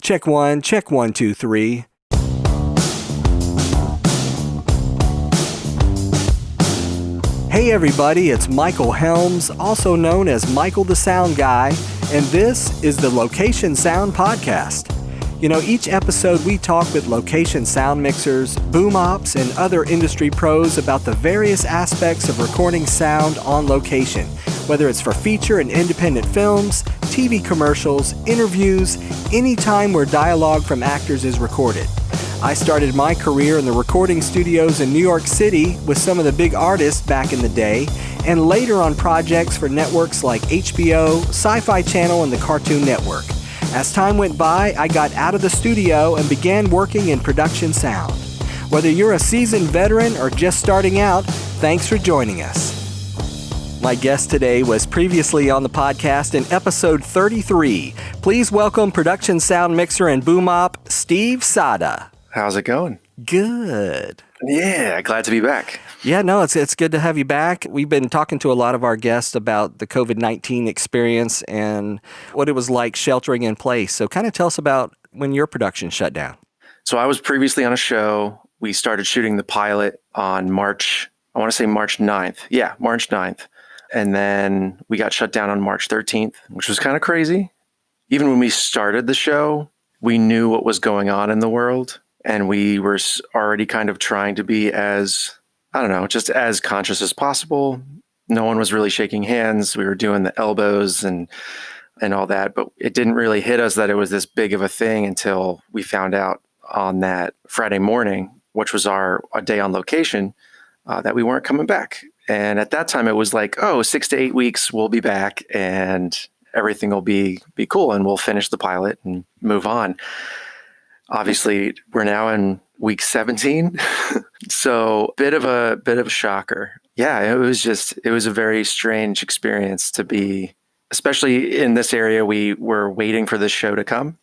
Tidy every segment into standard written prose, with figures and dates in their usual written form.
Check one, two, three. Hey everybody, it's Michael Helms, also known as Michael the Sound Guy, and this is the Location Sound Podcast. You know, each episode we talk with location sound mixers, boom ops, and other industry pros about the various aspects of recording sound on location, whether it's for feature and independent films, TV commercials, interviews, any time where dialogue from actors is recorded. I started my career in the recording studios in New York City with some of the big artists back in the day, and later on projects for networks like HBO, Sci-Fi Channel, and the Cartoon Network. As time went by, I got out of the studio and began working in production sound. Whether you're a seasoned veteran or just starting out, thanks for joining us. My guest today was previously on the podcast in episode 33. Please welcome production sound mixer and boom op, Steve Saada. How's it going? Good. Yeah, glad to be back. Yeah, no, it's good to have you back. We've been talking to a lot of our guests about the COVID-19 experience and what it was like sheltering in place. So kind of tell us about when your production shut down. So I was previously on a show. We started shooting the pilot on March 9th. Yeah, March 9th. And then we got shut down on March 13th, which was kind of crazy. Even when we started the show, we knew what was going on in the world. And we were already kind of trying to be just as conscious as possible. No one was really shaking hands. We were doing the elbows and all that, but it didn't really hit us that it was this big of a thing until we found out on that Friday morning, which was a day on location, that we weren't coming back. And at that time it was like, 6 to 8 weeks, we'll be back and everything will be cool and we'll finish the pilot and move on. Obviously, we're now in week 17, so bit of a shocker. Yeah, it was a very strange experience to be, especially in this area. We were waiting for this show to come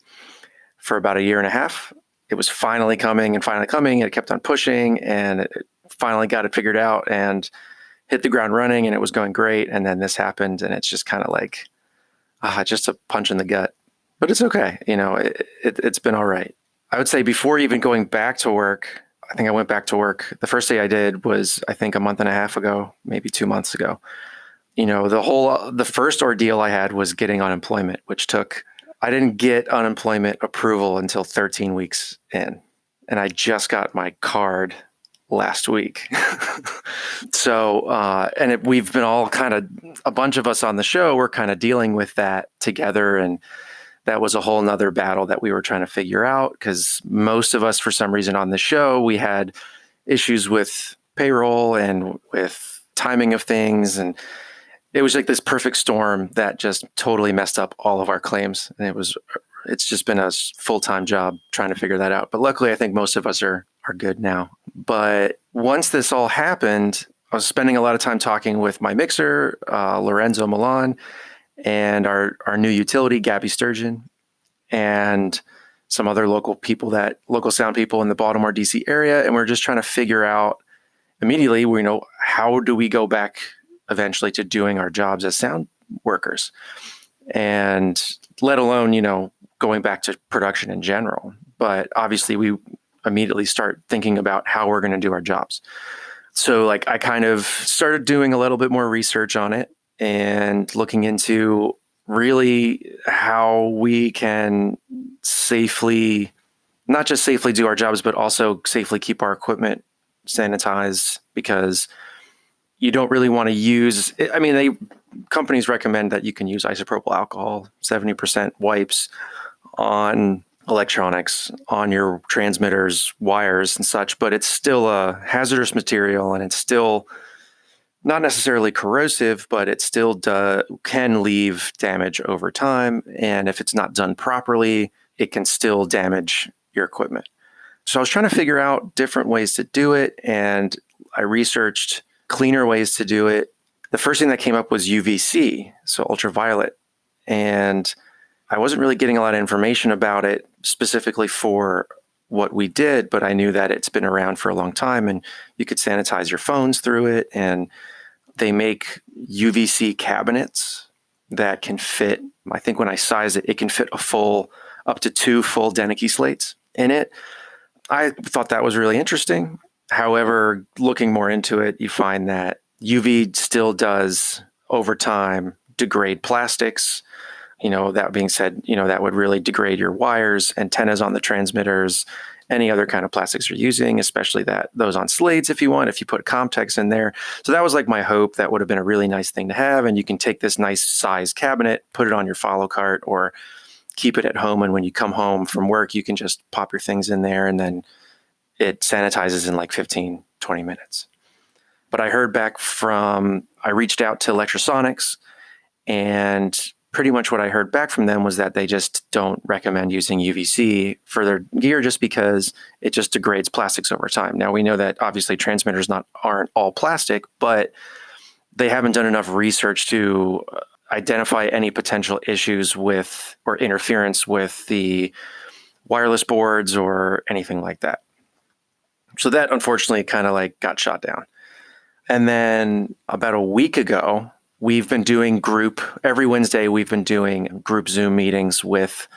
for about a year and a half. It was finally coming. It kept on pushing, and it finally got it figured out and hit the ground running, and it was going great. And then this happened, and it's just kind of like, just a punch in the gut. But it's okay. You know, it's been all right. I would say before even going back to work, I think I went back to work. The first day I did was, I think, a month and a half ago, maybe 2 months ago. You know, the first ordeal I had was getting unemployment, I didn't get unemployment approval until 13 weeks in. And I just got my card last week. So, we've been all a bunch of us on the show, we're kind of dealing with that together. And that was a whole nother battle that we were trying to figure out, because most of us, for some reason on the show, we had issues with payroll and with timing of things. And it was like this perfect storm that just totally messed up all of our claims. And it's just been a full-time job trying to figure that out. But luckily, I think most of us are good now. But once this all happened, I was spending a lot of time talking with my mixer, Lorenzo Milan, and our new utility, Gabby Sturgeon, and some other local sound people in the Baltimore, DC area. And we're just trying to figure out immediately, how do we go back eventually to doing our jobs as sound workers, and let alone, going back to production in general. But obviously we immediately start thinking about how we're going to do our jobs. So I kind of started doing a little bit more research on it and looking into really how we can not just safely do our jobs, but also safely keep our equipment sanitized, because you don't really want to use, companies recommend that you can use isopropyl alcohol, 70% wipes on electronics, on your transmitters, wires and such, but it's still a hazardous material, and it's still not necessarily corrosive, but it still can leave damage over time. And if it's not done properly, it can still damage your equipment. So I was trying to figure out different ways to do it, and I researched cleaner ways to do it. The first thing that came up was UVC, so ultraviolet. And I wasn't really getting a lot of information about it specifically for what we did, but I knew that it's been around for a long time, and you could sanitize your phones through it. And they make UVC cabinets that can fit, I think when I size it, it can fit a full up to 2 full Denicky slates in it. I thought that was really interesting. However, looking more into it, you find that UV still does, over time, degrade plastics. That being said, that would really degrade your wires, antennas on the transmitters, any other kind of plastics you're using, especially those on slates if you put Comtex in there. So that was like my hope. That would have been a really nice thing to have. And you can take this nice size cabinet, put it on your follow cart, or keep it at home. And when you come home from work, you can just pop your things in there and then it sanitizes in like 15, 20 minutes. But I reached out to Electrosonics, and pretty much what I heard back from them was that they just don't recommend using UVC for their gear just because it just degrades plastics over time. Now, we know that obviously transmitters aren't all plastic, but they haven't done enough research to identify any potential issues with or interference with the wireless boards or anything like that. So that unfortunately kind of like got shot down. And then about a week ago, every Wednesday, we've been doing group Zoom meetings with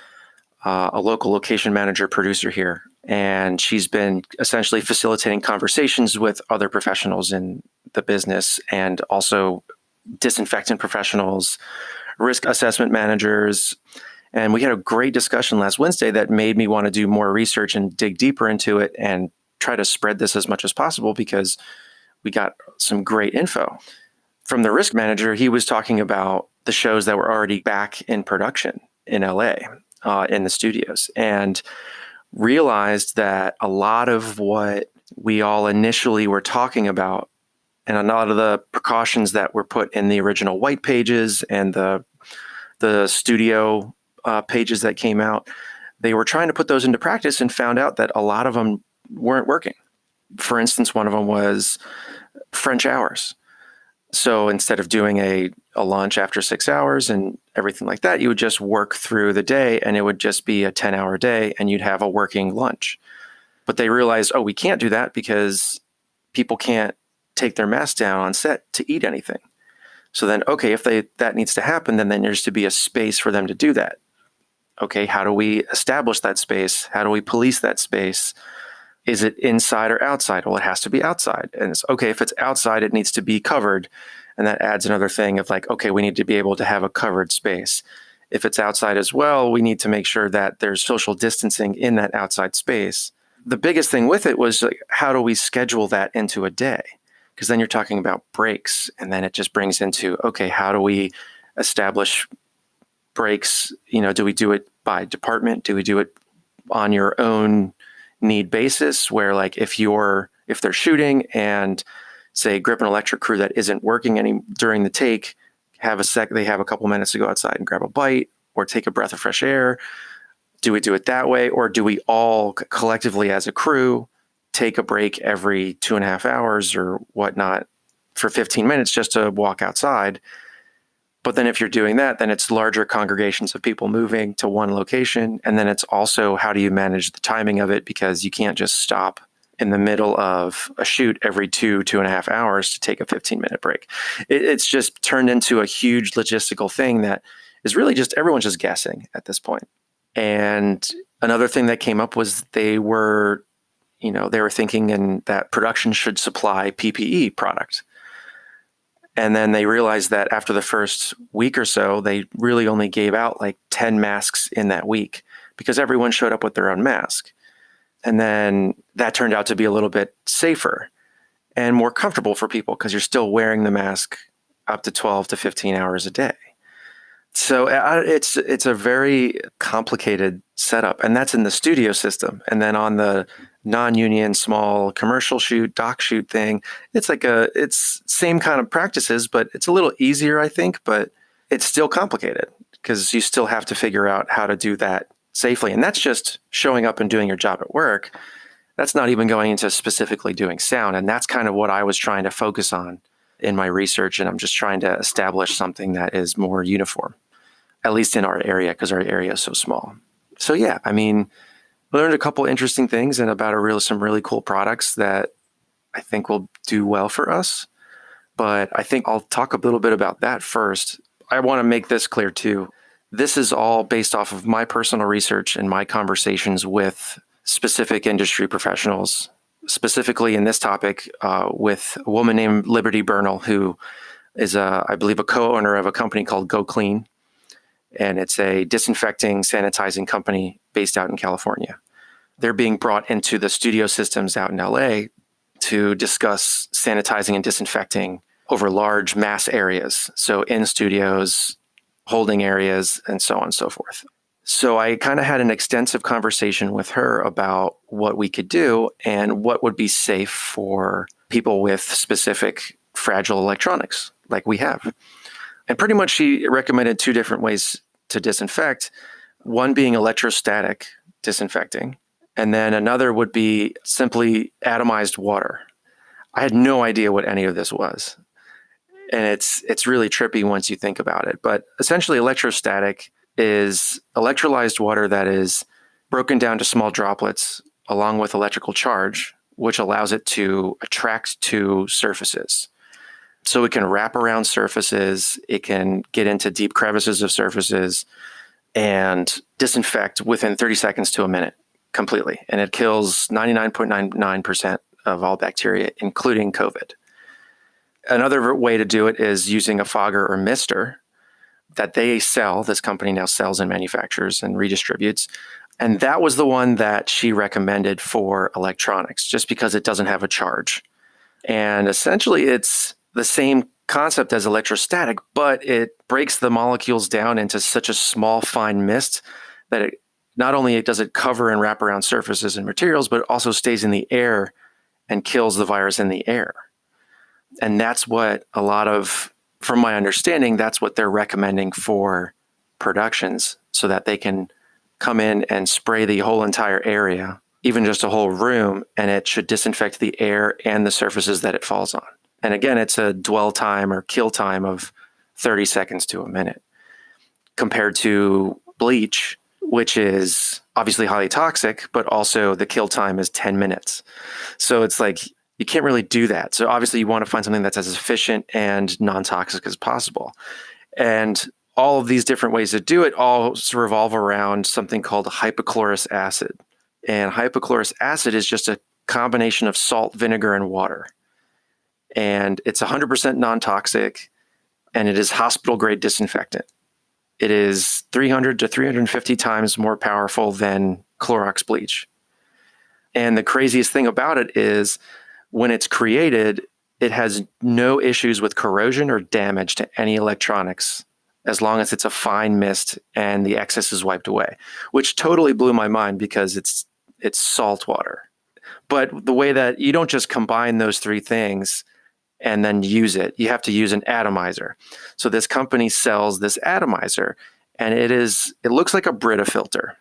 a local location manager producer here. And she's been essentially facilitating conversations with other professionals in the business and also disinfectant professionals, risk assessment managers. And we had a great discussion last Wednesday that made me want to do more research and dig deeper into it and try to spread this as much as possible because we got some great info. From the risk manager, he was talking about the shows that were already back in production in LA, in the studios, and realized that a lot of what we all initially were talking about and a lot of the precautions that were put in the original white pages and the studio pages that came out, they were trying to put those into practice and found out that a lot of them weren't working. For instance, one of them was French hours. So instead of doing a lunch after 6 hours and everything like that, you would just work through the day and it would just be a 10-hour day and you'd have a working lunch. But they realized, we can't do that because people can't take their mask down on set to eat anything. So then, if that needs to happen, then there needs to be a space for them to do that. Okay, how do we establish that space? How do we police that space? Is it inside or outside? Well, it has to be outside. And it's if it's outside, it needs to be covered. And that adds another thing of we need to be able to have a covered space. If it's outside as well, we need to make sure that there's social distancing in that outside space. The biggest thing with it was how do we schedule that into a day? Because then you're talking about breaks. And then it just brings into, how do we establish breaks? Do we do it by department? Do we do it on your own need basis where if they're shooting and say grip an electric crew that isn't working during the take, they have a couple minutes to go outside and grab a bite or take a breath of fresh air. Do we do it that way? Or do we all collectively as a crew take a break every 2.5 hours or whatnot for 15 minutes just to walk outside? But then if you're doing that, then it's larger congregations of people moving to one location. And then it's also how do you manage the timing of it? Because you can't just stop in the middle of a shoot every 2.5 hours to take a 15-minute break. It's just turned into a huge logistical thing that is really just everyone's just guessing at this point. And another thing that came up was they were thinking that production should supply PPE product. And then they realized that after the first week or so, they really only gave out 10 masks in that week because everyone showed up with their own mask. And then that turned out to be a little bit safer and more comfortable for people because you're still wearing the mask up to 12 to 15 hours a day. So it's a very complicated setup, and that's in the studio system. And then on the non-union small commercial shoot, doc shoot thing, it's same kind of practices, but it's a little easier, I think, but it's still complicated because you still have to figure out how to do that safely. And that's just showing up and doing your job at work. That's not even going into specifically doing sound. And that's kind of what I was trying to focus on in my research. And I'm just trying to establish something that is more uniform, at least in our area, because our area is so small. So yeah, we learned a couple interesting things and about some really cool products that I think will do well for us. But I think I'll talk a little bit about that first. I want to make this clear too. This is all based off of my personal research and my conversations with specific industry professionals, specifically in this topic with a woman named Liberty Bernal, who is, I believe, a co-owner of a company called Go Clean. And it's a disinfecting, sanitizing company based out in California. They're being brought into the studio systems out in LA to discuss sanitizing and disinfecting over large mass areas. So in studios, holding areas, and so on and so forth. So I kind of had an extensive conversation with her about what we could do and what would be safe for people with specific fragile electronics like we have. And pretty much she recommended two different ways to disinfect, one being electrostatic disinfecting, and then another would be simply atomized water. I had no idea what any of this was. And it's really trippy once you think about it. But essentially, electrostatic is electrolyzed water that is broken down to small droplets along with electrical charge, which allows it to attract to surfaces. So it can wrap around surfaces, it can get into deep crevices of surfaces and disinfect within 30 seconds to a minute completely. And it kills 99.99% of all bacteria, including COVID. Another way to do it is using a fogger or mister that they sell. This company now sells and manufactures and redistributes. And that was the one that she recommended for electronics, just because it doesn't have a charge. And essentially, it's the same concept as electrostatic, but it breaks the molecules down into such a small, fine mist that it not only does it cover and wrap around surfaces and materials, but it also stays in the air and kills the virus in the air. And that's what a lot of, from my understanding, that's what they're recommending for productions so that they can come in and spray the whole entire area, even just a whole room, and it should disinfect the air and the surfaces that it falls on. And again, it's a dwell time or kill time of 30 seconds to a minute compared to bleach, which is obviously highly toxic, but also the kill time is 10 minutes. So it's like, you can't really do that. So obviously you want to find something that's as efficient and non-toxic as possible. And all of these different ways to do it all revolve around something called hypochlorous acid. And hypochlorous acid is just a combination of salt, vinegar, and water. And it's 100% non-toxic, and it is hospital-grade disinfectant. It is 300 to 350 times more powerful than Clorox bleach. And the craziest thing about it is when it's created, it has no issues with corrosion or damage to any electronics as long as it's a fine mist and the excess is wiped away, which totally blew my mind because it's salt water. But the way that you don't just combine those three things and then use it, you have to use an atomizer. So this company sells this atomizer, and it looks like a Brita filter.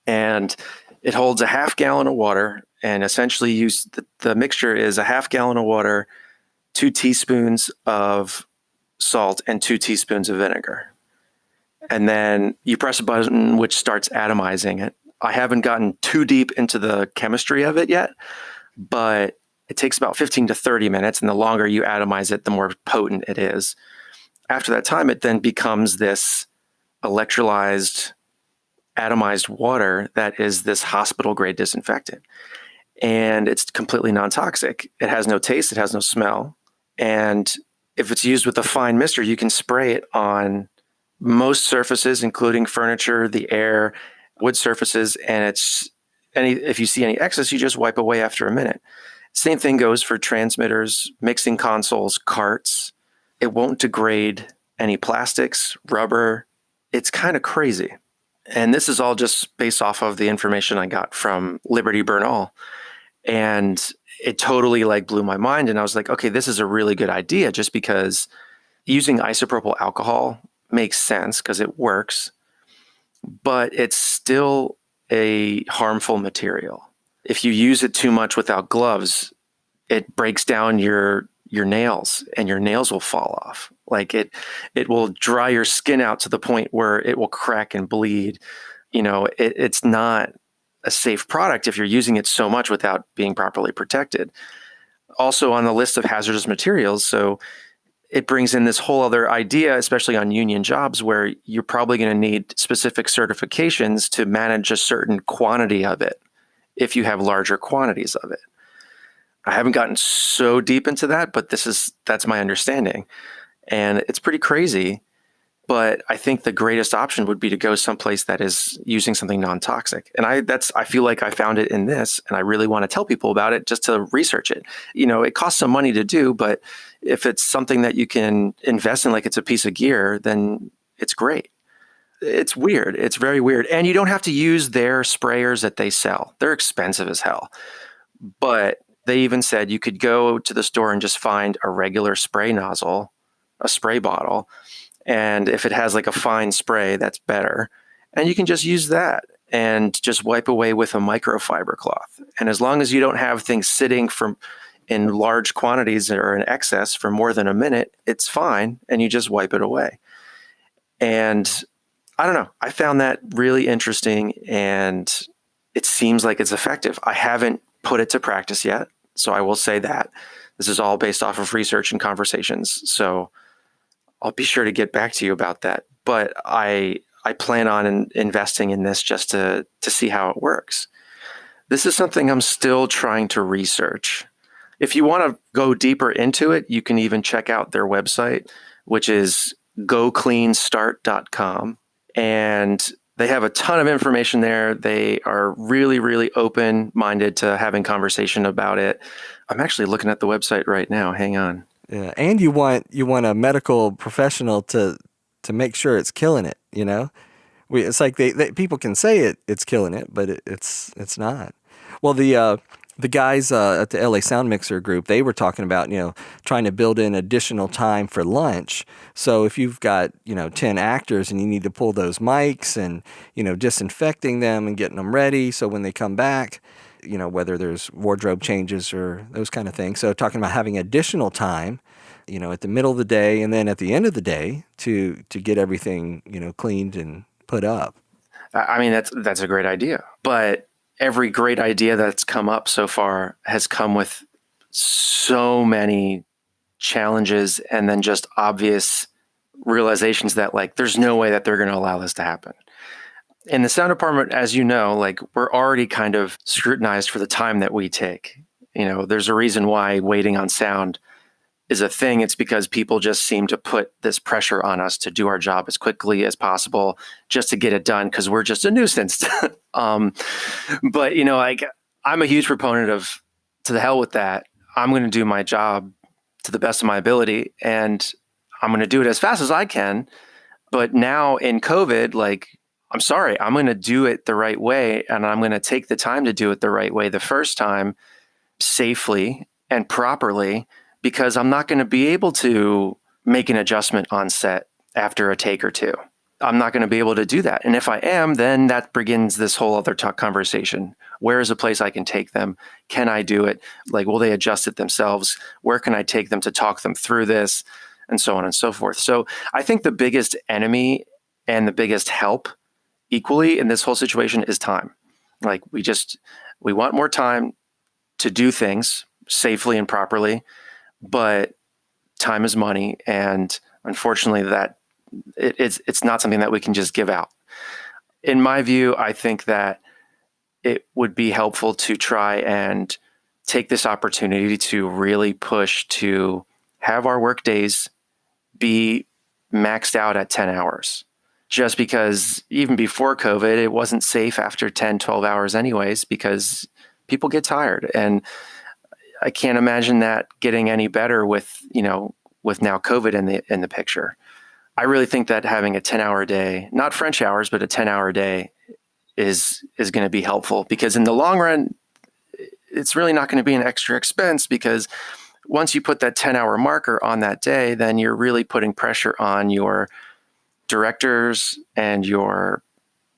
And it holds a half gallon of water, and essentially the mixture is a half gallon of water, 2 teaspoons of salt, and 2 teaspoons of vinegar. And then you press a button which starts atomizing it. I haven't gotten too deep into the chemistry of it yet, but it takes about 15 to 30 minutes, and the longer you atomize it, the more potent it is. After that time, it then becomes this electrolyzed, atomized water that is this hospital-grade disinfectant. And it's completely non-toxic. It has no taste, it has no smell. And if it's used with a fine mister, you can spray it on most surfaces, including furniture, the air, wood surfaces, and if you see any excess, you just wipe away after a minute. Same thing goes for transmitters, mixing consoles, carts. It won't degrade any plastics, rubber. It's kind of crazy. And this is all just based off of the information I got from Liberty Bernal. And it totally blew my mind. And I was like, okay, this is a really good idea, just because using isopropyl alcohol makes sense because it works, but it's still a harmful material. If you use it too much without gloves, it breaks down your nails, and your nails will fall off. It will dry your skin out to the point where it will crack and bleed. It's not a safe product if you're using it so much without being properly protected. Also on the list of hazardous materials, so it brings in this whole other idea, especially on union jobs, where you're probably going to need specific certifications to manage a certain quantity of it if you have larger quantities of it. I haven't gotten so deep into that, but that's my understanding. And it's pretty crazy. But I think the greatest option would be to go someplace that is using something non-toxic. And I feel like I found it in this, and I really want to tell people about it just to research it. It costs some money to do, but if it's something that you can invest in, like it's a piece of gear, then it's great. It's weird. It's very weird. And you don't have to use their sprayers that they sell. They're expensive as hell. But they even said you could go to the store and just find a regular spray nozzle, a spray bottle. And if it has like a fine spray, that's better. And you can just use that and just wipe away with a microfiber cloth. And as long as you don't have things sitting in large quantities or in excess for more than a minute, it's fine. And you just wipe it away. And I don't know. I found that really interesting, and it seems like it's effective. I haven't put it to practice yet, so I will say that. This is all based off of research and conversations. So I'll be sure to get back to you about that. But I plan on investing in this just to see how it works. This is something I'm still trying to research. If you want to go deeper into it, you can even check out their website, which is gocleanstart.com. And they have a ton of information there. They are really, really open-minded to having conversation about it. I'm actually looking at the website right now. Hang on. Yeah, and you want a medical professional to make sure it's killing it. It's like they people can say it's killing it, but it's not. Well, the guys at the LA Sound Mixer group, they were talking about trying to build in additional time for lunch. So if you've got 10 actors and you need to pull those mics and disinfecting them and getting them ready, so when they come back, whether there's wardrobe changes or those kind of things. So talking about having additional time, at the middle of the day and then at the end of the day to get everything, cleaned and put up. I mean, that's a great idea. But every great idea that's come up so far has come with so many challenges and then just obvious realizations that there's no way that they're going to allow this to happen. In the sound department, as you know, we're already kind of scrutinized for the time that we take. There's a reason why waiting on sound is a thing. It's because people just seem to put this pressure on us to do our job as quickly as possible just to get it done because we're just a nuisance. But, I'm a huge proponent of to the hell with that. I'm going to do my job to the best of my ability, and I'm going to do it as fast as I can. But now in COVID, I'm sorry, I'm going to do it the right way, and I'm going to take the time to do it the right way the first time, safely and properly, because I'm not going to be able to make an adjustment on set after a take or two. I'm not going to be able to do that. And if I am, then that begins this whole other conversation. Where is a place I can take them? Can I do it? Will they adjust it themselves? Where can I take them to talk them through this? And so on and so forth. So I think the biggest enemy and the biggest help equally in this whole situation is time. We want more time to do things safely and properly, but time is money. And unfortunately that it's not something that we can just give out. In my view, I think that it would be helpful to try and take this opportunity to really push to have our work days be maxed out at 10 hours. Just because even before COVID, it wasn't safe after 10, 12 hours anyways, because people get tired. And I can't imagine that getting any better with now COVID in the picture. I really think that having a 10-hour day, not French hours, but a 10-hour day is going to be helpful, because in the long run, it's really not going to be an extra expense, because once you put that 10-hour marker on that day, then you're really putting pressure on your directors and your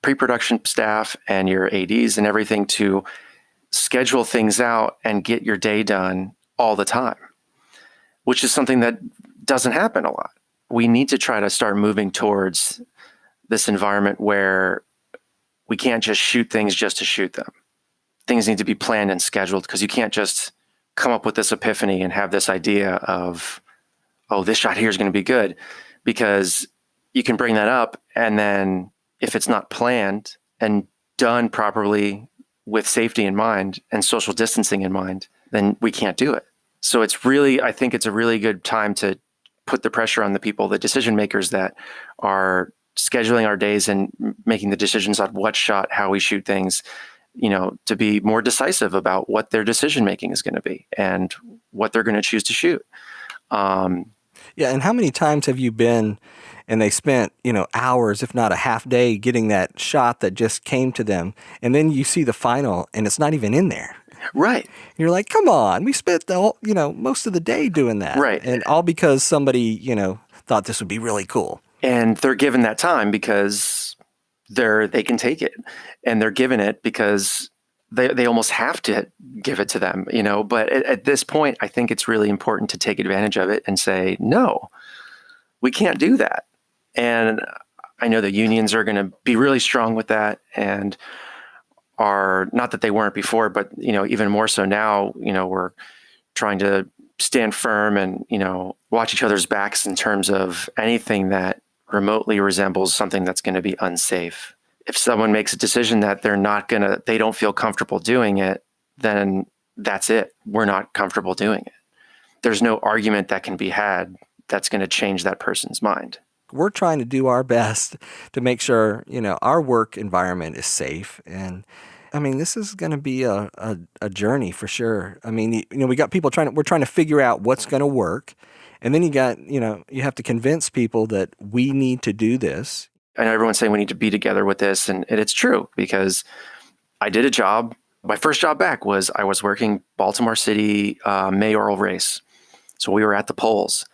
pre-production staff and your ADs and everything to schedule things out and get your day done all the time, which is something that doesn't happen a lot. We need to try to start moving towards this environment where we can't just shoot things just to shoot them. Things need to be planned and scheduled, because you can't just come up with this epiphany and have this idea of, oh, this shot here is going to be good, because you can bring that up. And then if it's not planned and done properly with safety in mind and social distancing in mind, then we can't do it. So I think it's a really good time to put the pressure on the people, the decision makers that are scheduling our days and making the decisions on what shot, how we shoot things, to be more decisive about what their decision making is going to be and what they're going to choose to shoot. Yeah. And how many times have you been and they spent, hours, if not a half day, getting that shot that just came to them. And then you see the final and it's not even in there. Right. You're like, come on, we spent the whole, most of the day doing that. Right. And all because somebody, thought this would be really cool. And they're given that time because they can take it, and they're given it because they almost have to give it to them, but at this point, I think it's really important to take advantage of it and say, no, we can't do that. And I know the unions are going to be really strong with that, and are not that they weren't before, but, even more so now, we're trying to stand firm and, watch each other's backs in terms of anything that remotely resembles something that's going to be unsafe. If someone makes a decision that they don't feel comfortable doing it, then that's it. We're not comfortable doing it. There's no argument that can be had that's going to change that person's mind. We're trying to do our best to make sure, our work environment is safe. And this is going to be a journey for sure. We got people we're trying to figure out what's going to work. And then you have to convince people that we need to do this. I know everyone's saying we need to be together with this. And it's true, because I did a job. My first job back I was working Baltimore City mayoral race. So we were at the polls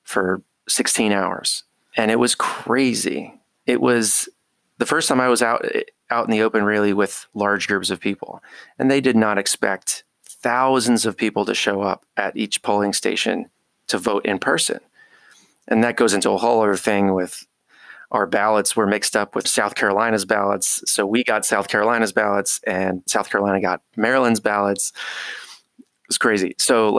for 16 hours. And it was crazy. It was the first time I was out in the open, really, with large groups of people. And they did not expect thousands of people to show up at each polling station to vote in person. And that goes into a whole other thing with our ballots were mixed up with South Carolina's ballots. So we got South Carolina's ballots and South Carolina got Maryland's ballots. It was crazy. So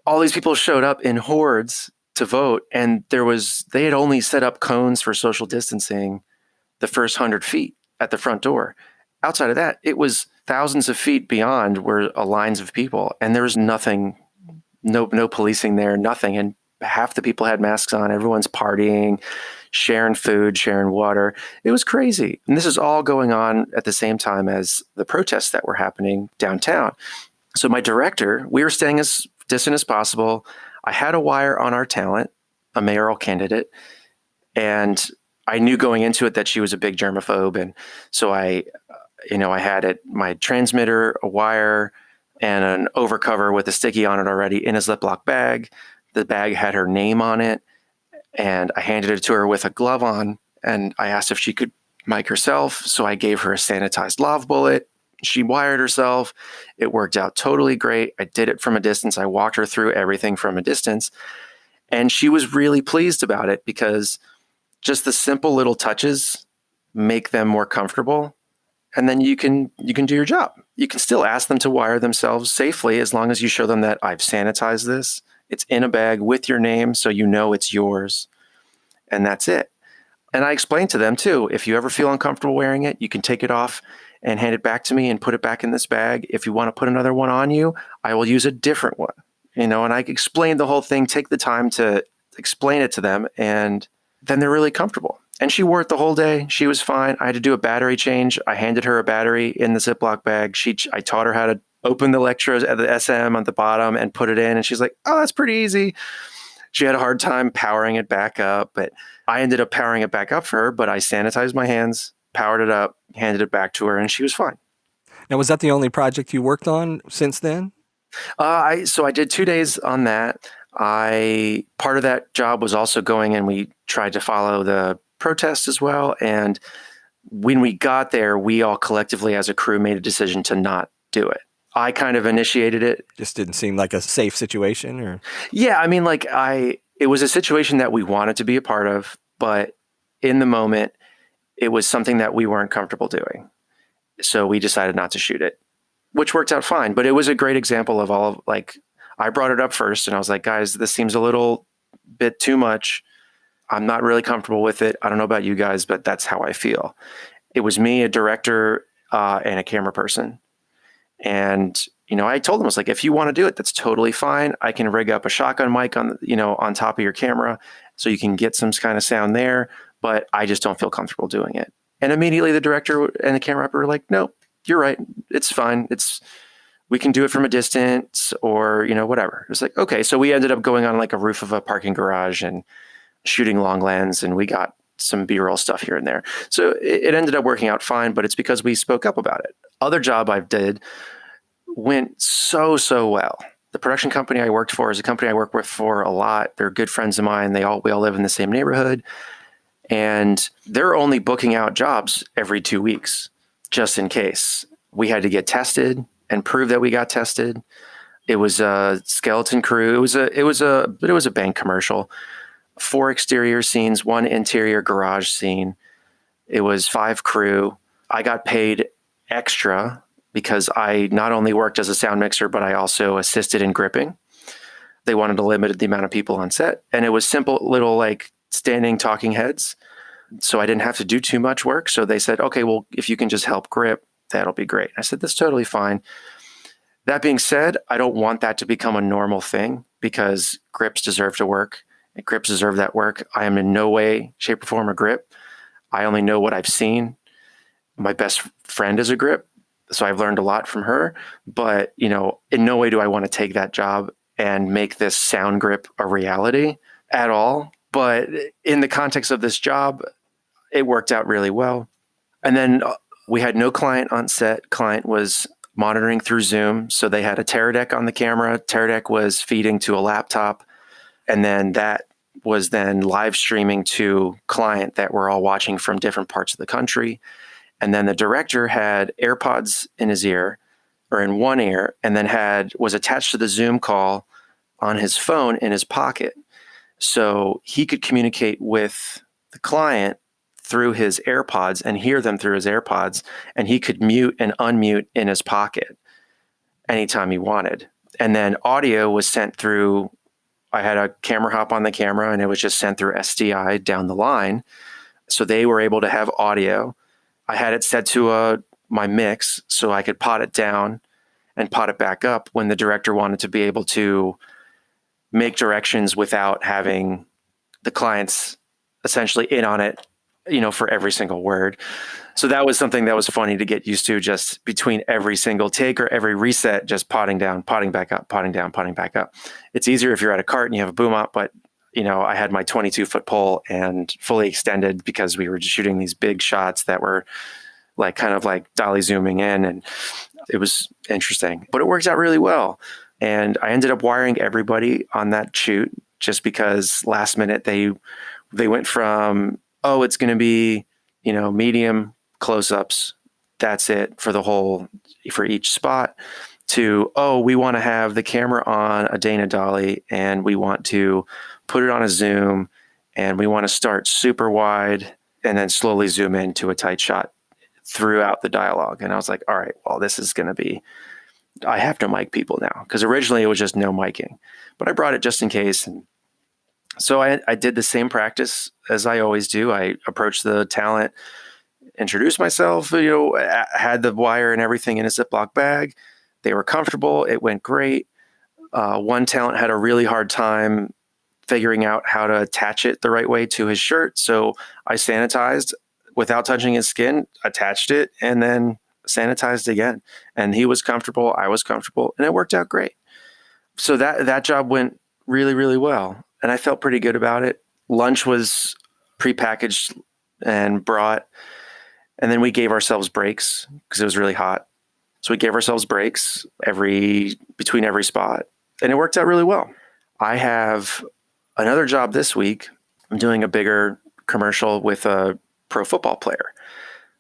all these people showed up in hordes to vote, and they had only set up cones for social distancing the first 100 feet at the front door. Outside of that, it was thousands of feet beyond were lines of people, and there was nothing, no policing there, nothing. And half the people had masks on. Everyone's partying, sharing food, sharing water. It was crazy. And this is all going on at the same time as the protests that were happening downtown. So my director, we were staying as distant as possible. I had a wire on our talent, a mayoral candidate, and I knew going into it that she was a big germaphobe. And so I had my transmitter, a wire, and an overcover with a sticky on it already in a Ziploc bag. The bag had her name on it, and I handed it to her with a glove on, and I asked if she could mic herself. So I gave her a sanitized lav bullet. She wired herself. It worked out totally great. I did it from a distance. I walked her through everything from a distance, and she was really pleased about it, because just the simple little touches make them more comfortable. And then you can do your job. You can still ask them to wire themselves safely, as long as you show them that I've sanitized this. It's in a bag with your name, so it's yours. And that's it. And I explained to them too, if you ever feel uncomfortable wearing it, you can take it off and hand it back to me and put it back in this bag. If you want to put another one on you, I will use a different one. And I explained the whole thing, take the time to explain it to them, and then they're really comfortable. And she wore it the whole day. She was fine. I had to do a battery change. I handed her a battery in the Ziploc bag. I taught her how to open the electrodes at the SM on the bottom and put it in. And she's like, oh, that's pretty easy. She had a hard time powering it back up, but I ended up powering it back up for her. But I sanitized my hands, powered it up, handed it back to her, and she was fine. Now, was that the only project you worked on since then? So I did 2 days on that. Part of that job was also going, and we tried to follow the protest as well. And when we got there, we all collectively as a crew made a decision to not do it. I kind of initiated it. Just didn't seem like a safe situation, or? Yeah, it was a situation that we wanted to be a part of, but in the moment, it was something that we weren't comfortable doing. So we decided not to shoot it, which worked out fine. But it was a great example of I brought it up first, and I was like, guys, this seems a little bit too much. I'm not really comfortable with it. I don't know about you guys, but that's how I feel. It was me, a director, and a camera person. And, I told them, I was like, if you want to do it, that's totally fine. I can rig up a shotgun mic on top of your camera so you can get some kind of sound there, but I just don't feel comfortable doing it. And immediately the director and the camera operator were like, no, you're right. It's fine. We can do it from a distance or, whatever. It was like, okay. So we ended up going on like a roof of a parking garage and shooting long lens, and we got some B-roll stuff here and there. So it ended up working out fine, but it's because we spoke up about it. Other job I did went so well. The production company I worked for is a company I work with for a lot. They're good friends of mine. We all live in the same neighborhood, and they're only booking out jobs every 2 weeks, just in case. We had to get tested and prove that we got tested. It was a skeleton crew. It was a bank commercial. 4 exterior scenes, 1 interior garage scene. It was 5 crew. I got paid extra because I not only worked as a sound mixer, but I also assisted in gripping. They wanted to limit the amount of people on set. And it was simple little like standing talking heads. So I didn't have to do too much work. So they said, okay, well, if you can just help grip, that'll be great. I said, that's totally fine. That being said, I don't want that to become a normal thing because grips deserve to work. And grips deserve that work. I am in no way, shape, or form a grip. I only know what I've seen. My best friend is a grip, so I've learned a lot from her. But, in no way do I want to take that job and make this sound grip a reality at all. But in the context of this job, it worked out really well. And then we had no client on set. Client was monitoring through Zoom. So they had a Teradek on the camera. Teradek was feeding to a laptop. And then that was then live streaming to client that we're all watching from different parts of the country. And then the director had AirPods in his ear or in one ear, and then was attached to the Zoom call on his phone in his pocket. So he could communicate with the client through his AirPods and hear them through his AirPods. And he could mute and unmute in his pocket anytime he wanted. And then audio was sent through. I had a camera hop on the camera and it was just sent through SDI down the line. So they were able to have audio. I had it set to my mix so I could pot it down and pot it back up when the director wanted to be able to make directions without having the clients essentially in on it, for every single word. So that was something that was funny to get used to, just between every single take or every reset, just potting down, potting back up, potting down, potting back up. It's easier if you're at a cart and you have a boom up, but I had my 22-foot pole and fully extended because we were just shooting these big shots that were like kind of like dolly zooming in, and it was interesting, but it worked out really well. And I ended up wiring everybody on that shoot just because last minute they went from, it's going to be, medium close-ups. That's it for each spot, to, we want to have the camera on a Dana dolly and we want to put it on a zoom and we want to start super wide and then slowly zoom into a tight shot throughout the dialogue. And I was like, all right, well, this is going to be, I have to mic people now, because originally it was just no miking, but I brought it just in case. And so I did the same practice as I always do. I approached the talent, introduced myself, had the wire and everything in a Ziploc bag. They were comfortable. It went great. One talent had a really hard time figuring out how to attach it the right way to his shirt. So I sanitized without touching his skin, attached it, and then sanitized again. And he was comfortable. I was comfortable, and it worked out great. So that job went really, really well. And I felt pretty good about it. Lunch was prepackaged and brought, and then we gave ourselves breaks because it was really hot. So we gave ourselves breaks between every spot, and it worked out really well. I have another job this week. I'm doing a bigger commercial with a pro football player,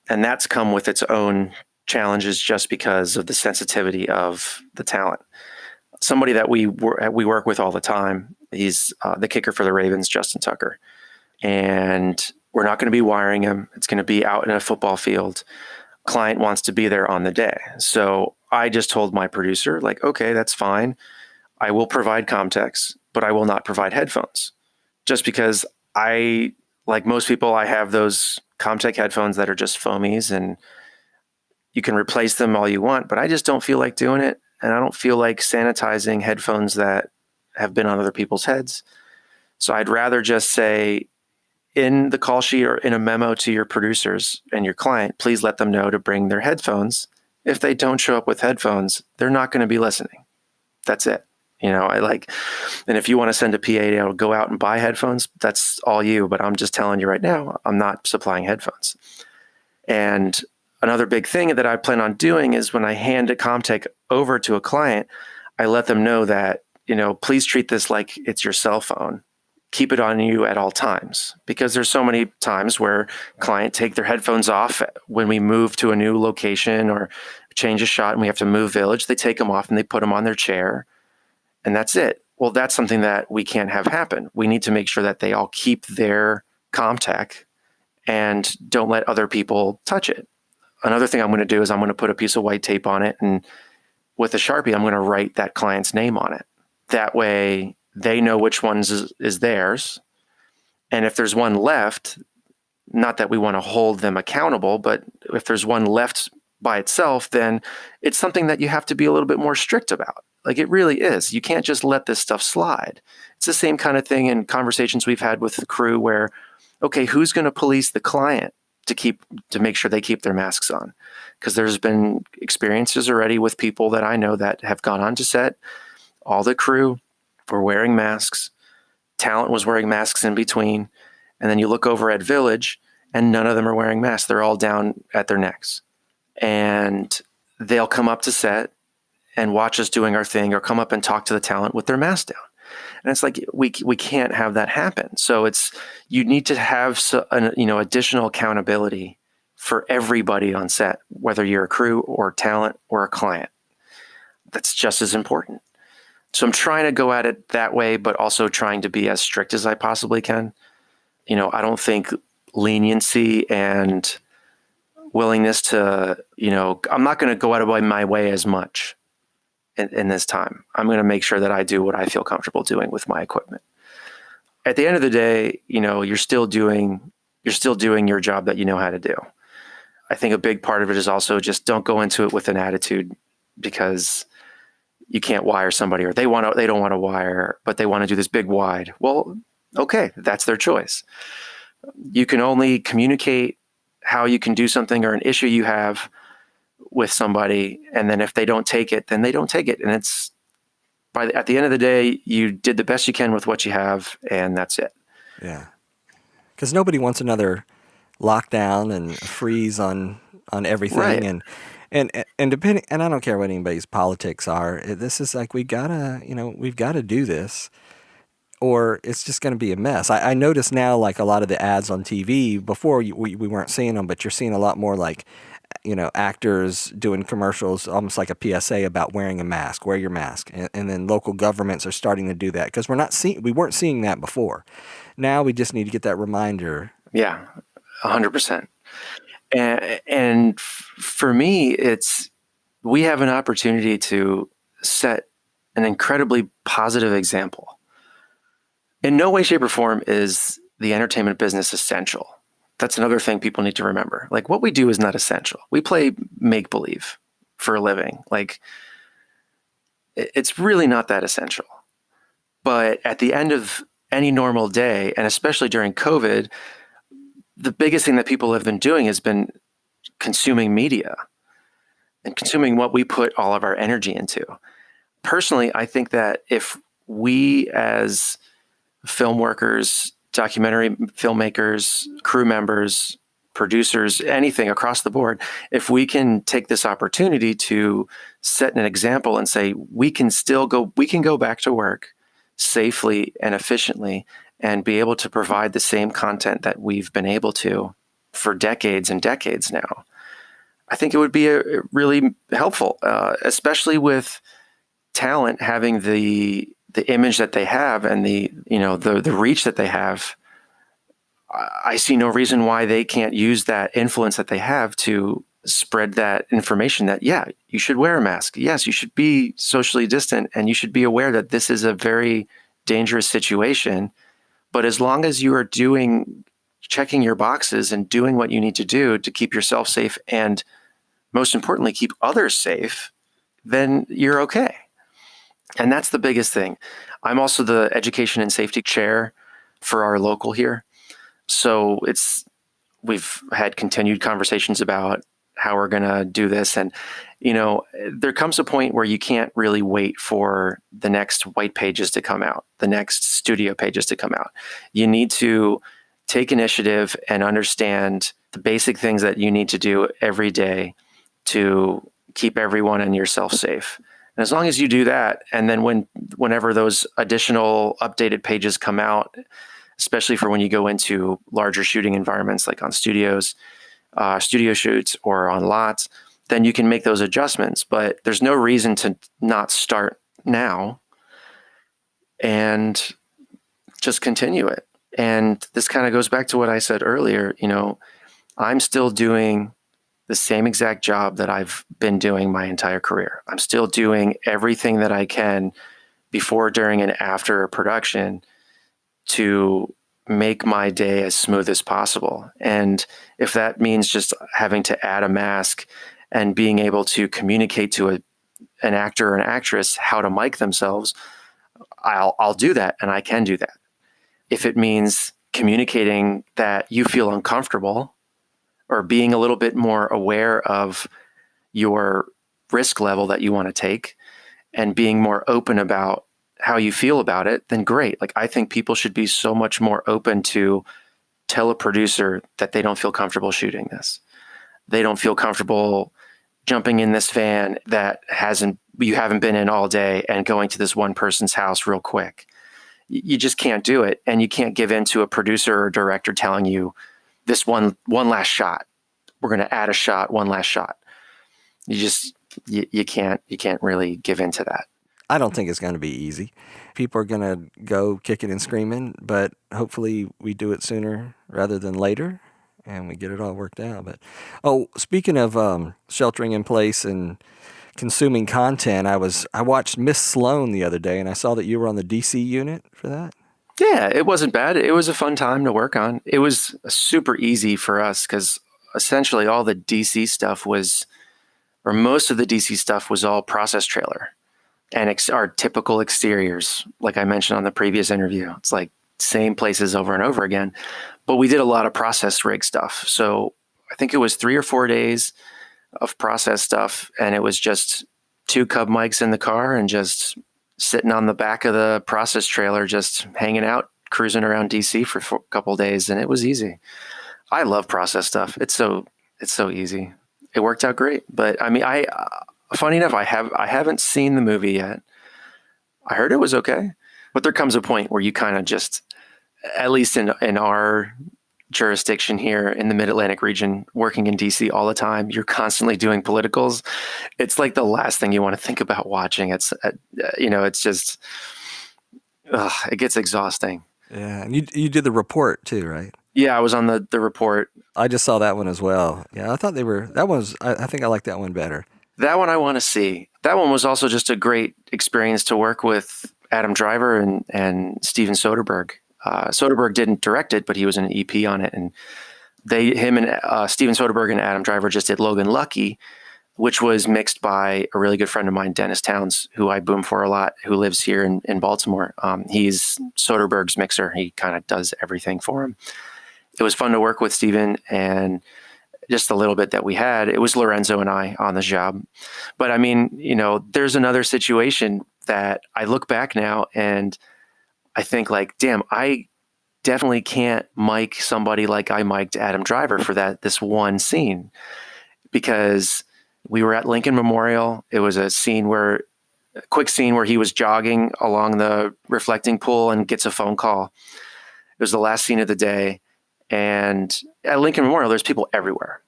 and that's come with its own challenges just because of the sensitivity of the talent. Somebody that we work with all the time. He's the kicker for the Ravens, Justin Tucker. And we're not going to be wiring him. It's going to be out in a football field. Client wants to be there on the day. So I just told my producer, like, okay, that's fine. I will provide Comtex, but I will not provide headphones. just because like most people, I have those Comtech headphones that are just foamies, and you can replace them all you want, but I just don't feel like doing it. And I don't feel like sanitizing headphones that have been on other people's heads. So I'd rather just say in the call sheet or in a memo to your producers and your client, please let them know to bring their headphones. If they don't show up with headphones, they're not going to be listening. That's it. And if you want to send a PA to go out and buy headphones, that's all you, but I'm just telling you right now, I'm not supplying headphones. And another big thing that I plan on doing is when I hand a Comtech over to a client, I let them know that, please treat this like it's your cell phone. Keep it on you at all times, because there's so many times where clients take their headphones off when we move to a new location or change a shot and we have to move village. They take them off and they put them on their chair, and that's it. Well, that's something that we can't have happen. We need to make sure that they all keep their Comtech and don't let other people touch it. Another thing I'm going to do is I'm going to put a piece of white tape on it, and with a Sharpie, I'm going to write that client's name on it. That way they know which ones is theirs. And if there's one left, not that we want to hold them accountable, but if there's one left by itself, then it's something that you have to be a little bit more strict about. Like, it really is. You can't just let this stuff slide. It's the same kind of thing in conversations we've had with the crew where, okay, who's going to police the client to make sure they keep their masks on? Because there's been experiences already with people that I know that have gone on to set. All the crew were wearing masks. Talent was wearing masks in between. And then you look over at Village and none of them are wearing masks. They're all down at their necks. And they'll come up to set and watch us doing our thing, or come up and talk to the talent with their mask down. And it's like, we can't have that happen. So you need to have additional accountability for everybody on set, whether you're a crew or talent or a client. That's just as important. So I'm trying to go at it that way, but also trying to be as strict as I possibly can. I don't think leniency and willingness to, I'm not going to go out of my way as much in this time. I'm going to make sure that I do what I feel comfortable doing with my equipment. At the end of the day, you're still doing your job that you know how to do. I think a big part of it is also just don't go into it with an attitude because you can't wire somebody, or they don't want to wire, but they want to do this big wide. Well, okay, that's their choice. You can only communicate how you can do something or an issue you have with somebody, and then if they don't take it, then they don't take it. And it's at the end of the day, you did the best you can with what you have, and that's it. Yeah, because nobody wants another lockdown and freeze on everything, right. and depending, and I don't care what anybody's politics are. This is like we've got to do this, or it's just going to be a mess. I notice now, like a lot of the ads on TV before we weren't seeing them, but you're seeing a lot more like, actors doing commercials, almost like a PSA about wearing a mask, wear your mask. And then local governments are starting to do that because we weren't seeing that before. Now we just need to get that reminder. Yeah, 100%. And for me, we have an opportunity to set an incredibly positive example. In no way, shape, or form is the entertainment business essential. That's another thing people need to remember. Like, what we do is not essential. We play make-believe for a living. Like, it's really not that essential. But at the end of any normal day, and especially during COVID, the biggest thing that people have been doing has been consuming media and consuming what we put all of our energy into. Personally, I think that if we as film workers, documentary filmmakers, crew members, producers, anything across the board, if we can take this opportunity to set an example and say, we can go back to work safely and efficiently and be able to provide the same content that we've been able to for decades and decades now, I think it would be really helpful, especially with talent having the image that they have and the reach that they have. I see no reason why they can't use that influence that they have to spread that information that, yeah, you should wear a mask. Yes, you should be socially distant, and you should be aware that this is a very dangerous situation, But as long as you are checking your boxes and doing what you need to do to keep yourself safe and most importantly, keep others safe, then you're okay. And that's the biggest thing. I'm also the education and safety chair for our local here. So we've had continued conversations about how we're going to do this. And, there comes a point where you can't really wait for the next white pages to come out, the next studio pages to come out. You need to take initiative and understand the basic things that you need to do every day to keep everyone and yourself safe. And as long as you do that, and then whenever those additional updated pages come out, especially for when you go into larger shooting environments like on studio shoots or on lots, then you can make those adjustments. But there's no reason to not start now and just continue it. And this kind of goes back to what I said earlier. I'm still doing the same exact job that I've been doing my entire career. I'm still doing everything that I can before, during, and after a production to make my day as smooth as possible. And if that means just having to add a mask and being able to communicate to an actor or an actress how to mic themselves, I'll do that, and I can do that. If it means communicating that you feel uncomfortable or being a little bit more aware of your risk level that you want to take and being more open about how you feel about it, then great. Like, I think people should be so much more open to tell a producer that they don't feel comfortable shooting this. They don't feel comfortable jumping in this van that you haven't been in all day and going to this one person's house real quick. You just can't do it. And you can't give in to a producer or director telling you this one last shot. We're going to add a shot, one last shot. You can't really give in to that. I don't think it's going to be easy. People are going to go kicking and screaming, but hopefully we do it sooner rather than later and we get it all worked out. But speaking of sheltering in place and consuming content, I watched Miss Sloan the other day, and I saw that you were on the DC unit for that. Yeah, it wasn't bad. It was a fun time to work on. It was super easy for us because essentially all the DC stuff most of the DC stuff was all process trailer and our typical exteriors, like I mentioned on the previous interview. It's like same places over and over again. But we did a lot of process rig stuff. So I think it was 3 or 4 days of process stuff, and it was just 2 Cub mics in the car and just sitting on the back of the process trailer, just hanging out, cruising around DC for a couple of days, and it was easy. I love process stuff. It's so easy. It worked out great. But I mean, funny enough, I haven't seen the movie yet. I heard it was okay, but there comes a point where you kind of just, at least in our jurisdiction here in the Mid-Atlantic region, working in DC all the time, you're constantly doing politicals. It's like the last thing you want to think about watching. It's just, it gets exhausting. Yeah, and you did the report too, right? Yeah, I was on the report. I just saw that one as well. Yeah, I thought I think I like that one better. That one I want to see. That one was also just a great experience to work with Adam Driver and Steven Soderbergh. Soderbergh didn't direct it, but he was an EP on it. And him and Steven Soderbergh and Adam Driver just did Logan Lucky, which was mixed by a really good friend of mine, Dennis Towns, who I boom for a lot, who lives here in Baltimore. He's Soderbergh's mixer. He kind of does everything for him. It was fun to work with Steven, and just a little bit that we had, it was Lorenzo and I on the job. But I mean, there's another situation that I look back now and I think like, damn, I definitely can't mic somebody like I mic'd Adam Driver for this one scene, because we were at Lincoln Memorial. It was a quick scene where he was jogging along the reflecting pool and gets a phone call. It was the last scene of the day. And at Lincoln Memorial, there's people everywhere,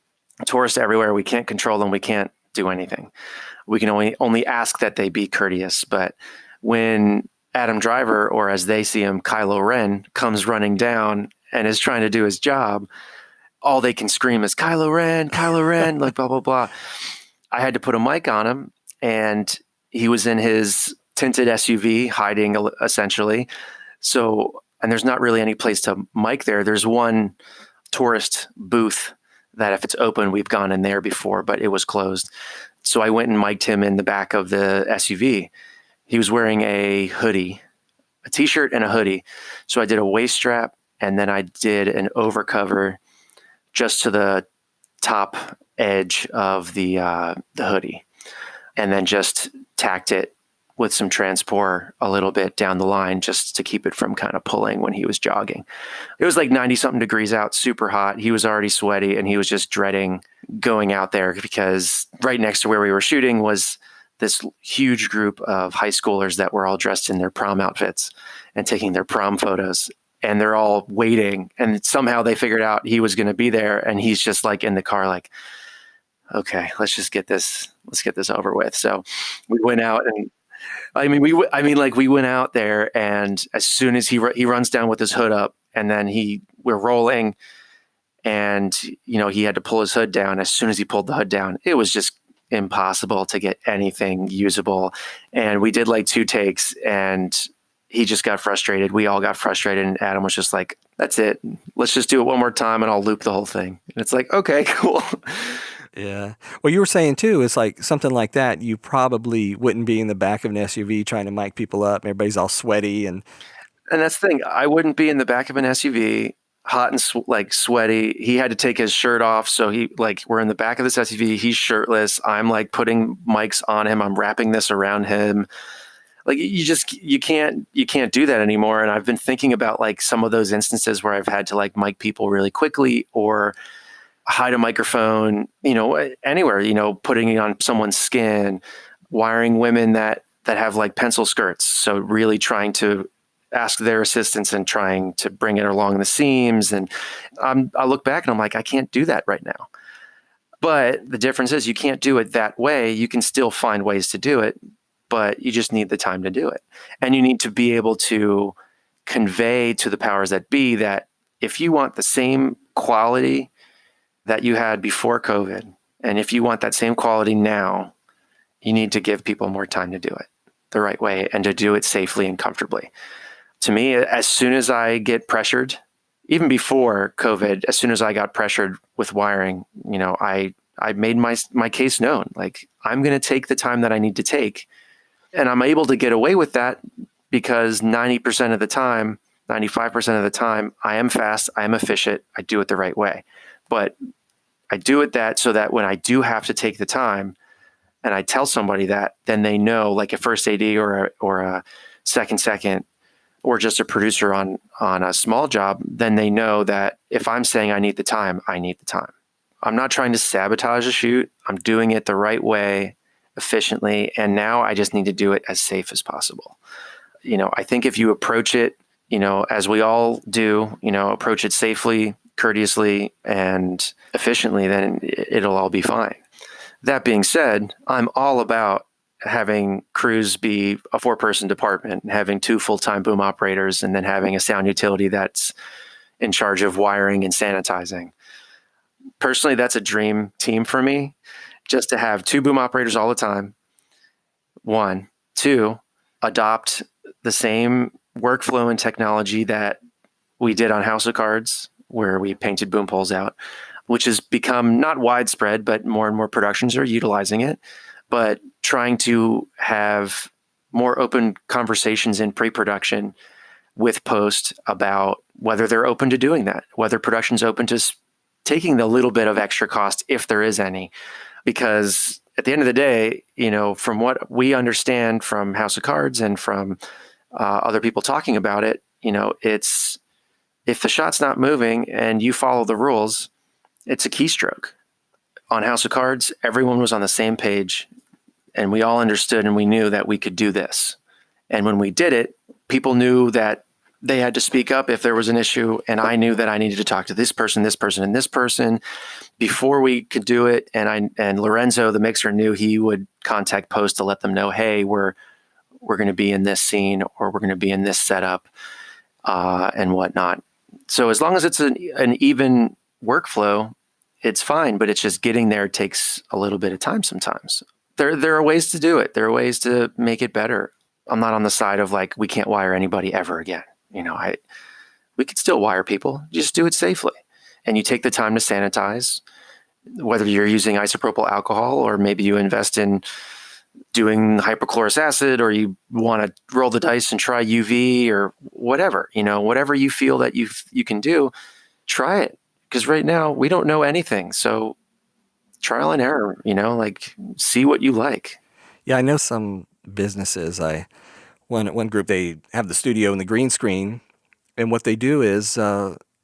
tourists everywhere. We can't control them. We can't do anything. We can only ask that they be courteous. But when Adam Driver, or as they see him, Kylo Ren, comes running down and is trying to do his job, all they can scream is Kylo Ren, like blah, blah, blah. I had to put a mic on him, and he was in his tinted SUV hiding essentially. So and there's not really any place to mic there. There's one tourist booth that if it's open, we've gone in there before, but it was closed. So I went and mic'd him in the back of the SUV. He was wearing a hoodie, a t-shirt and a hoodie. So I did a waist strap, and then I did an overcover just to the top edge of the hoodie, and then just tacked it with some transport a little bit down the line just to keep it from kind of pulling when he was jogging. It was like 90 something degrees out, super hot. He was already sweaty, and he was just dreading going out there because right next to where we were shooting was this huge group of high schoolers that were all dressed in their prom outfits and taking their prom photos. And they're all waiting, and somehow they figured out he was going to be there. And he's just like in the car, like, okay, let's get this over with. So we went out, and we went out there, and as soon as he runs down with his hood up, and then we're rolling, and he had to pull his hood down. As soon as he pulled the hood down, it was just impossible to get anything usable. And we did like 2 takes, and he just got frustrated. We all got frustrated, and Adam was just like, "That's it. Let's just do it one more time, and I'll loop the whole thing." And it's like, okay, cool. Yeah. Well, you were saying too, it's like something like that, you probably wouldn't be in the back of an SUV trying to mic people up. Everybody's all sweaty and that's the thing. I wouldn't be in the back of an SUV, hot and sweaty. He had to take his shirt off. So we're in the back of this SUV. He's shirtless. I'm like putting mics on him. I'm wrapping this around him. Like you can't do that anymore. And I've been thinking about like some of those instances where I've had to like mic people really quickly or hide a microphone, anywhere, putting it on someone's skin, wiring women that have like pencil skirts. So really trying to ask their assistance and trying to bring it along the seams. And I look back and I'm like, I can't do that right now. But the difference is you can't do it that way. You can still find ways to do it, but you just need the time to do it. And you need to be able to convey to the powers that be that if you want the same quality that you had before COVID, and if you want that same quality now, you need to give people more time to do it the right way and to do it safely and comfortably. To me, as soon as I get even before COVID, as soon as I got pressured with wiring, I made my case known. Like, I'm going to take the time that I need to take. And I'm able to get away with that because 90% of the time, 95% of the time, I am fast, I am efficient, I do it the right way. But I do it so that when I do have to take the time and I tell somebody that, then they know, like a first AD or a second, or just a producer on a small job, then they know that if I'm saying I need the time, I need the time. I'm not trying to sabotage a shoot. I'm doing it the right way, efficiently. And now I just need to do it as safe as possible. I think if you approach it, as we all do, approach it safely, courteously, and efficiently, then it'll all be fine. That being said, I'm all about having crews be a 4-person department, having 2 full-time boom operators, and then having a sound utility that's in charge of wiring and sanitizing. Personally, that's a dream team for me, just to have 2 boom operators all the time. 1, 2, adopt the same workflow and technology that we did on House of Cards, where we painted boom poles out, which has become not widespread, but more and more productions are utilizing it. But trying to have more open conversations in pre-production with post about whether they're open to doing that, whether production's open to taking the little bit of extra cost, if there is any. Because at the end of the day, from what we understand from House of Cards and from other people talking about it, it's, if the shot's not moving and you follow the rules, it's a keystroke. On House of Cards, everyone was on the same page, and we all understood and we knew that we could do this. And when we did it, people knew that they had to speak up if there was an issue, and I knew that I needed to talk to this person, and this person before we could do it. And Lorenzo, the mixer, knew he would contact post to let them know, hey, we're going to be in this scene, or we're going to be in this setup, and whatnot. So as long as it's an even workflow, it's fine, but it's just getting there takes a little bit of time sometimes. There are ways to do it. There are ways to make it better. I'm not on the side of like, we can't wire anybody ever again. We could still wire people, just do it safely. And you take the time to sanitize, whether you're using isopropyl alcohol or maybe you invest in doing hypochlorous acid, or you want to roll the dice and try UV or whatever, whatever you feel that you can do, try it. Because right now we don't know anything. So trial and error, see what you like. Yeah, I know some businesses. One group, they have the studio and the green screen, and what they do is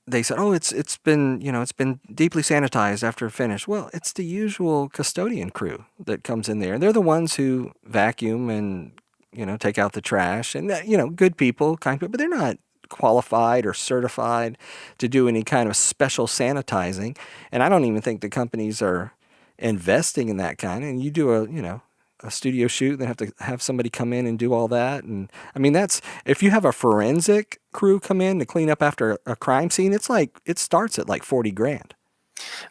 they said, "Oh, it's been it's been deeply sanitized after finish." Well, it's the usual custodian crew that comes in there. They're the ones who vacuum and take out the trash, and good people, kind people, but they're not qualified or certified to do any kind of special sanitizing. And I don't even think the companies are investing in that kind. And you do a studio shoot, then have to have somebody come in and do all that. And I mean, that's, if you have a forensic crew come in to clean up after a crime scene, it starts at like 40 grand.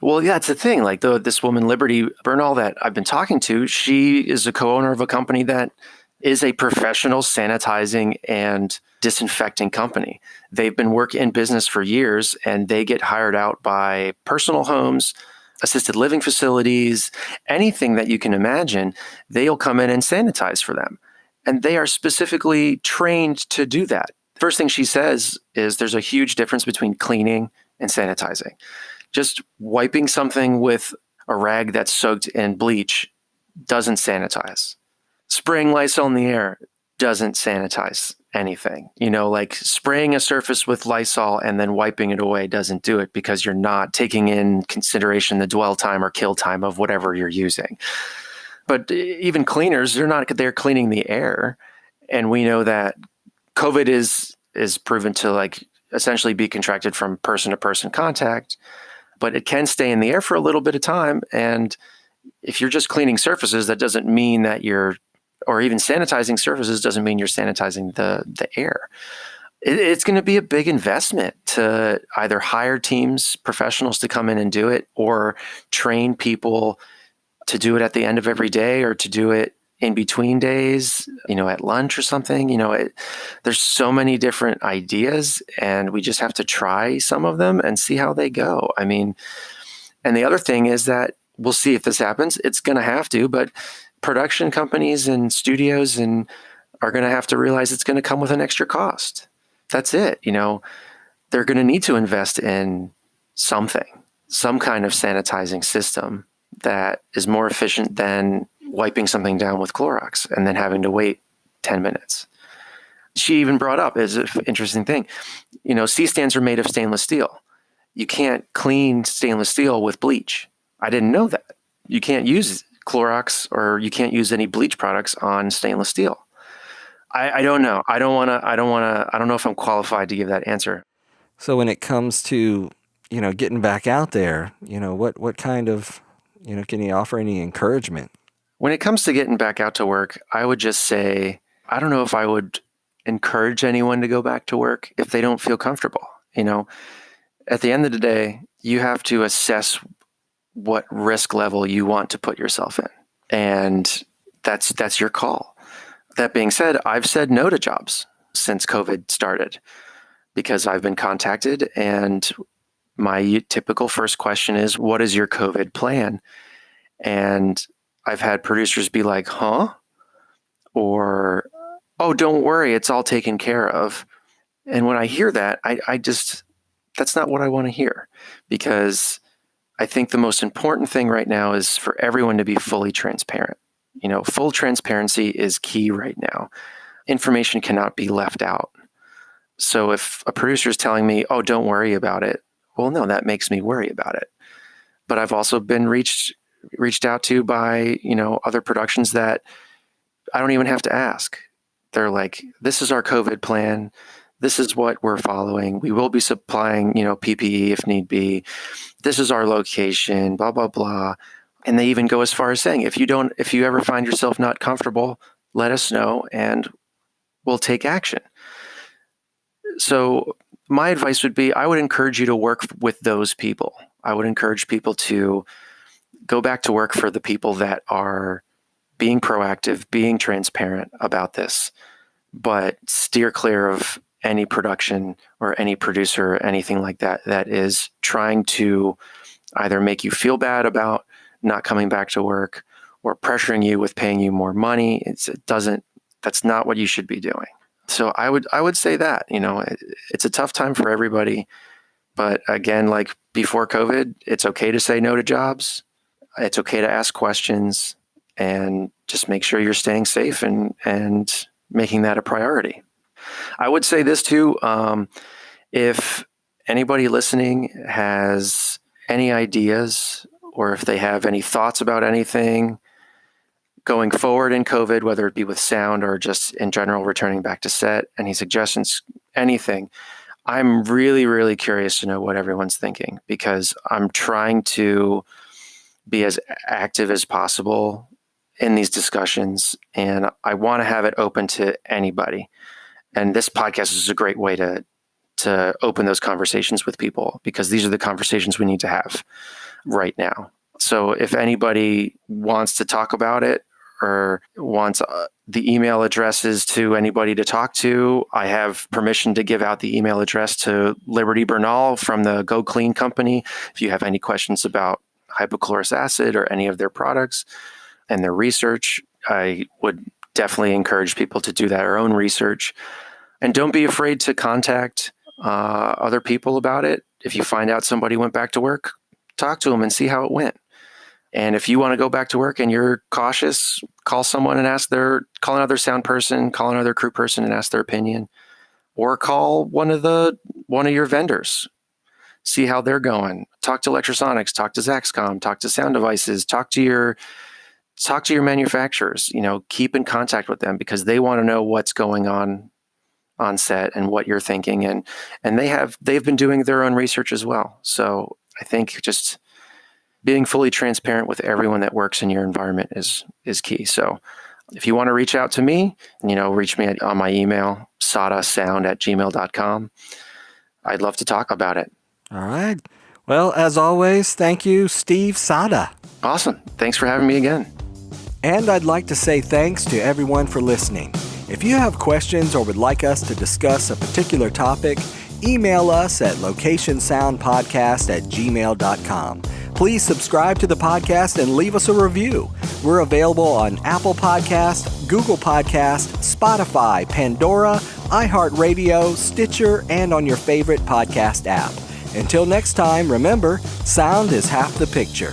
Well, yeah, it's the thing. Like this woman, Liberty Bernal, that I've been talking to, she is a co-owner of a company that is a professional sanitizing and disinfecting company. They've been in business for years, and they get hired out by personal homes, assisted living facilities, anything that you can imagine. They'll come in and sanitize for them. And they are specifically trained to do that. First thing she says is there's a huge difference between cleaning and sanitizing. Just wiping something with a rag that's soaked in bleach doesn't sanitize. Spraying Lysol in the air doesn't sanitize anything. Like spraying a surface with Lysol and then wiping it away doesn't do it, because you're not taking in consideration the dwell time or kill time of whatever you're using. But even cleaners, they're cleaning the air. And we know that COVID is proven to essentially be contracted from person to person contact, but it can stay in the air for a little bit of time. And if you're just cleaning surfaces, that doesn't mean that or even sanitizing surfaces doesn't mean you're sanitizing the air. It's going to be a big investment to either hire teams, professionals to come in and do it, or train people to do it at the end of every day, or to do it in between days, at lunch or something. There's so many different ideas, and we just have to try some of them and see how they go. I mean, and the other thing is that we'll see if this happens. It's going to have to, but production companies and studios are going to have to realize it's going to come with an extra cost. That's it. They're going to need to invest in some kind of sanitizing system that is more efficient than wiping something down with Clorox and then having to wait 10 minutes. She even brought up, as an interesting thing, C-stands are made of stainless steel. You can't clean stainless steel with bleach. I didn't know that. You can't use Clorox, or you can't use any bleach products on stainless steel. I don't know. I don't know if I'm qualified to give that answer. So when it comes to, getting back out there, what kind of, can you offer any encouragement? When it comes to getting back out to work, I would just say, I don't know if I would encourage anyone to go back to work if they don't feel comfortable. At the end of the day, you have to assess what risk level you want to put yourself in. And that's your call. That being said, I've said no to jobs since COVID started, because I've been contacted, and my typical first question is, what is your COVID plan? And I've had producers be like, huh? Or, oh, don't worry, it's all taken care of. And when I hear that, that's not what I want to hear, because I think the most important thing right now is for everyone to be fully transparent. Full transparency is key right now. Information cannot be left out. So if a producer is telling me, oh, don't worry about it, well, no, that makes me worry about it. But I've also been reached out to by, other productions that I don't even have to ask. They're like, this is our COVID plan. This is what we're following. We will be supplying, PPE if need be. This is our location, blah, blah, blah. And they even go as far as saying, if you ever find yourself not comfortable, let us know and we'll take action. So my advice would be, I would encourage you to work with those people. I would encourage people to go back to work for the people that are being proactive, being transparent about this, but steer clear of any production or any producer or anything like that that is trying to either make you feel bad about not coming back to work or pressuring you with paying you more money. That's not what you should be doing. So I would say that, it's a tough time for everybody. But again, like before COVID, it's okay to say no to jobs. It's okay to ask questions, and just make sure you're staying safe and making that a priority. I would say this too. If anybody listening has any ideas, or if they have any thoughts about anything going forward in COVID, whether it be with sound or just in general returning back to set, any suggestions, anything, I'm really, really curious to know what everyone's thinking, because I'm trying to be as active as possible in these discussions, and I want to have it open to anybody. And this podcast is a great way to open those conversations with people, because these are the conversations we need to have right now. So if anybody wants to talk about it or wants the email addresses to anybody to talk to, I have permission to give out the email address to Liberty Bernal from the Go Clean company. If you have any questions about hypochlorous acid or any of their products and their research, I would definitely encourage people to do their own research. And don't be afraid to contact other people about it. If you find out somebody went back to work, talk to them and see how it went. And if you want to go back to work and you're cautious, call someone and call another sound person, call another crew person and ask their opinion, or call one of your vendors, see how they're going. Talk to Electrosonics, talk to Zaxcom, talk to Sound Devices, talk to your manufacturers. Keep in contact with them, because they want to know what's going on set and what you're thinking, and they've been doing their own research as well. So I think just being fully transparent with everyone that works in your environment is key. So if you want to reach out to me, reach me on my email, saadasound@gmail.com. I'd love to talk about it. All right. Well, as always, thank you, Steve Saada. Awesome. Thanks for having me again. And I'd like to say thanks to everyone for listening. If you have questions or would like us to discuss a particular topic, email us at locationsoundpodcast@gmail.com. Please subscribe to the podcast and leave us a review. We're available on Apple Podcast, Google Podcast, Spotify, Pandora, iHeartRadio, Stitcher, and on your favorite podcast app. Until next time, remember, sound is half the picture.